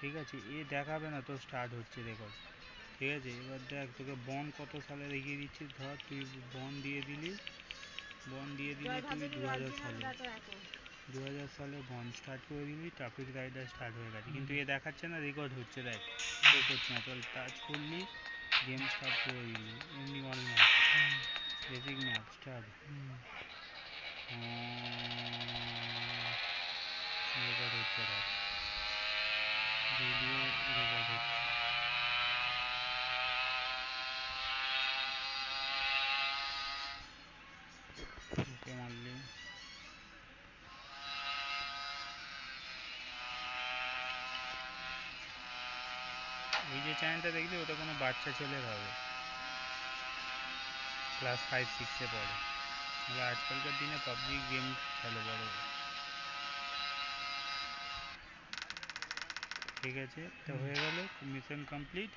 ঠিক আছে, এ দেখাবে না তো স্টার্ট হচ্ছে রেকর্ড। ঠিক আছে, এবার দেখ তোকে বন কত সালে দেখিয়ে দিচ্ছি। ধর তুই বন দিয়ে দিলি তুই 2000 সালে বন স্টার্ট করে দিলি, ট্রাফিক রাইডার স্টার্ট হয়ে গেছে, কিন্তু এ দেখাচ্ছে না রেকর্ড হচ্ছে। দেখ শো করছে না, চল টাচ করলি, গেম স্টার্ট করে দিলি, এমনি all map, basic map start, record হচ্ছে। দেখ ভিডিও রেকর্ড হচ্ছে। ওকে মারলি, ওই যে চ্যানেলটা দেখলি ওটা কোনো বাচ্চা ছেলের হবে, ক্লাস 5-6-এ পড়ে। তাহলে আজকালকার দিনে পাবজি গেম খেলে বড়। ঠিক আছে, তো হয়ে গেল মিশন কমপ্লিট।